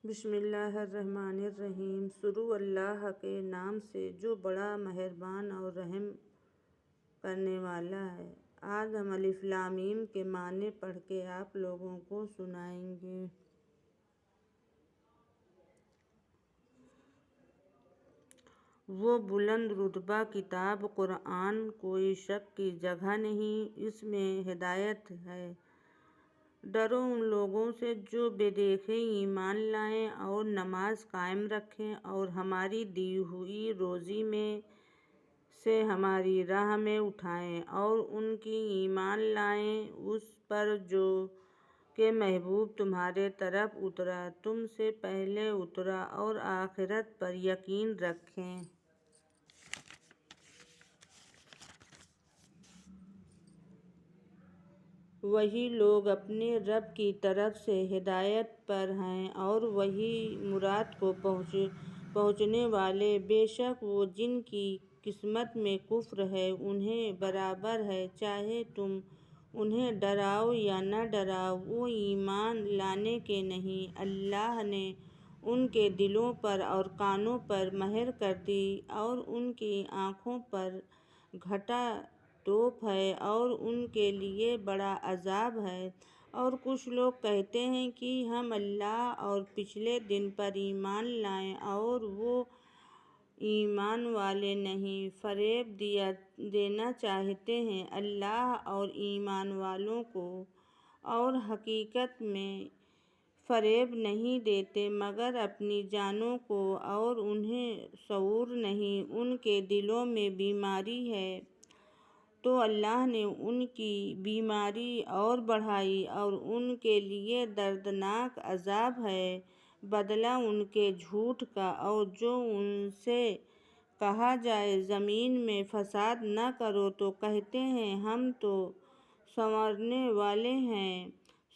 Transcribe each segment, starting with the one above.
بسم اللہ الرحمن الرحیم۔ شروع اللہ کے نام سے جو بڑا مہربان اور رحم کرنے والا ہے۔ آج ہم الف لام میم کے معنی پڑھ کے آپ لوگوں کو سنائیں گے۔ وہ بلند رتبہ کتاب قرآن کوئی شک کی جگہ نہیں، اس میں ہدایت ہے۔ ڈرو ان لوگوں سے جو بے دیکھے ایمان لائیں اور نماز قائم رکھیں اور ہماری دی ہوئی روزی میں سے ہماری راہ میں اٹھائیں، اور ان کی ایمان لائیں اس پر جو کہ محبوب تمہارے طرف اترا، تم سے پہلے اترا، اور آخرت پر یقین رکھیں۔ وہی لوگ اپنے رب کی طرف سے ہدایت پر ہیں اور وہی مراد کو پہنچنے والے۔ بے شک وہ جن کی قسمت میں کفر ہے انہیں برابر ہے، چاہے تم انہیں ڈراؤ یا نہ ڈراؤ، وہ ایمان لانے کے نہیں۔ اللہ نے ان کے دلوں پر اور کانوں پر مہر کر دی اور ان کی آنکھوں پر گھٹا ٹوپ ہے اور ان کے لیے بڑا عذاب ہے۔ اور کچھ لوگ کہتے ہیں کہ ہم اللہ اور پچھلے دن پر ایمان لائے اور وہ ایمان والے نہیں۔ فریب دینا چاہتے ہیں اللہ اور ایمان والوں کو، اور حقیقت میں فریب نہیں دیتے مگر اپنی جانوں کو، اور انہیں شعور نہیں، ان کے دلوں میں بیماری ہے تو اللہ نے ان کی بیماری اور بڑھائی اور ان کے لیے دردناک عذاب ہے بدلہ ان کے جھوٹ کا۔ اور جو ان سے کہا جائے زمین میں فساد نہ کرو تو کہتے ہیں ہم تو سنورنے والے ہیں،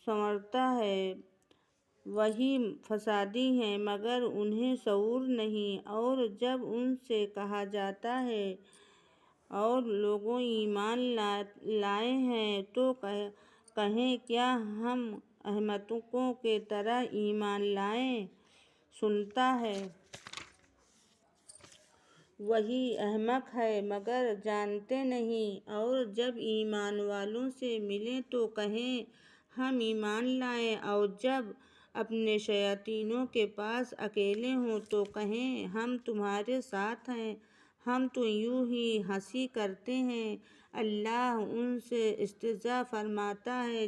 سنورتا ہے، وہی فسادی ہیں مگر انہیں شعور نہیں۔ اور جب ان سے کہا جاتا ہے اور لوگوں ایمان لائے ہیں تو کہیں کیا ہم احمقوں کی طرح ایمان لائے؟ سنتا ہے، وہی احمق ہے مگر جانتے نہیں۔ اور جب ایمان والوں سے ملیں تو کہیں ہم ایمان لائے، اور جب اپنے شیاطینوں کے پاس اکیلے ہوں تو کہیں ہم تمہارے ساتھ ہیں، ہم تو یوں ہی ہنسی کرتے ہیں۔ اللہ ان سے استہزاء فرماتا ہے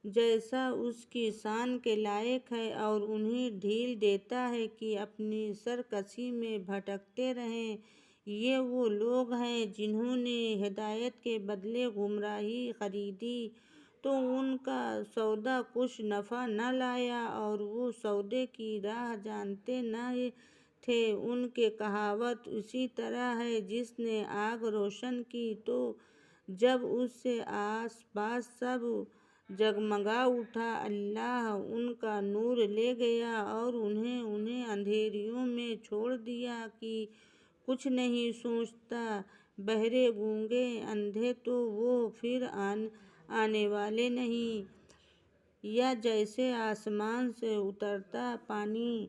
جیسا اس کی شان کے لائق ہے، اور انہیں ڈھیل دیتا ہے کہ اپنی سرکشی میں بھٹکتے رہیں۔ یہ وہ لوگ ہیں جنہوں نے ہدایت کے بدلے گمراہی خریدی تو ان کا سودا کچھ نفع نہ لایا اور وہ سودے کی راہ جانتے نہ تھے۔ ان کی کہاوت اسی طرح ہے جس نے آگ روشن کی تو جب اس سے آس پاس سب جگمگا اٹھا، اللہ ان کا نور لے گیا اور انہیں اندھیریوں میں چھوڑ دیا کہ کچھ نہیں سوچتا۔ بہرے، گونگے، اندھے تو وہ پھر آنے والے نہیں، یا جیسے آسمان سے اترتا پانی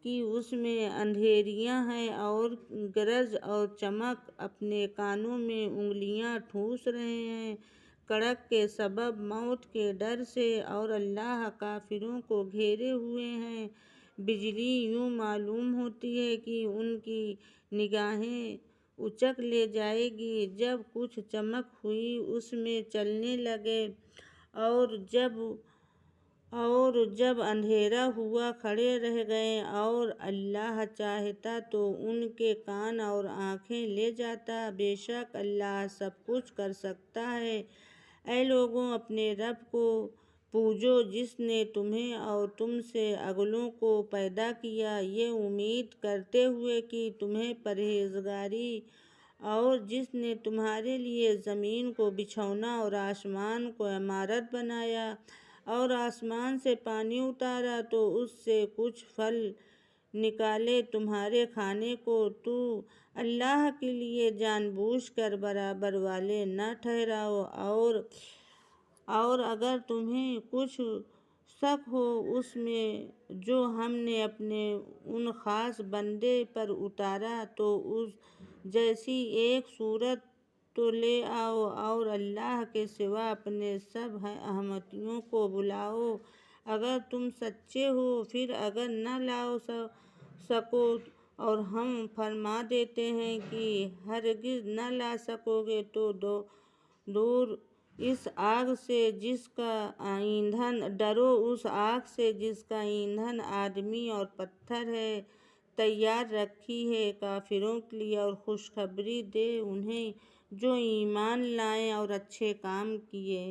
کہ اس میں اندھیریاں ہیں اور گرج اور چمک اپنے کانوں میں انگلیاں ٹھوس رہے ہیں کڑک کے سبب موت کے ڈر سے، اور اللہ کافروں کو گھیرے ہوئے ہے۔ بجلی یوں معلوم ہوتی ہے کہ ان کی نگاہیں اچک لے جائے گی، جب کچھ چمک ہوئی اس میں چلنے لگے، اور جب اندھیرا ہوا کھڑے رہ گئے، اور اللہ چاہتا تو ان کے کان اور آنکھیں لے جاتا۔ بے شک اللہ سب کچھ کر سکتا ہے۔ اے لوگو، اپنے رب کو پوجو جس نے تمہیں اور تم سے اگلوں کو پیدا کیا، یہ امید کرتے ہوئے کہ تمہیں پرہیزگاری، اور جس نے تمہارے لیے زمین کو بچھونا اور آسمان کو عمارت بنایا، اور آسمان سے پانی اتارا تو اس سے کچھ پھل نکالے تمہارے کھانے کو، تو اللہ کے لیے جان بوجھ کر برابر والے نہ ٹھہراؤ۔ اور اگر تمہیں کچھ شک ہو اس میں جو ہم نے اپنے ان خاص بندے پر اتارا تو اس جیسی ایک صورت تو لے آؤ اور اللہ کے سوا اپنے سب احمدیوں کو بلاؤ اگر تم سچے ہو۔ پھر اگر نہ لا سکو اور ہم فرما دیتے ہیں کہ ہرگز نہ لا سکو گے تو دور اس آگ سے جس کا ایندھن ڈرو اس آگ سے جس کا ایندھن آدمی اور پتھر ہے تیار رکھی ہے کافروں کے لیے اور خوشخبری دے انہیں جو ایمان لائے اور اچھے کام کیے۔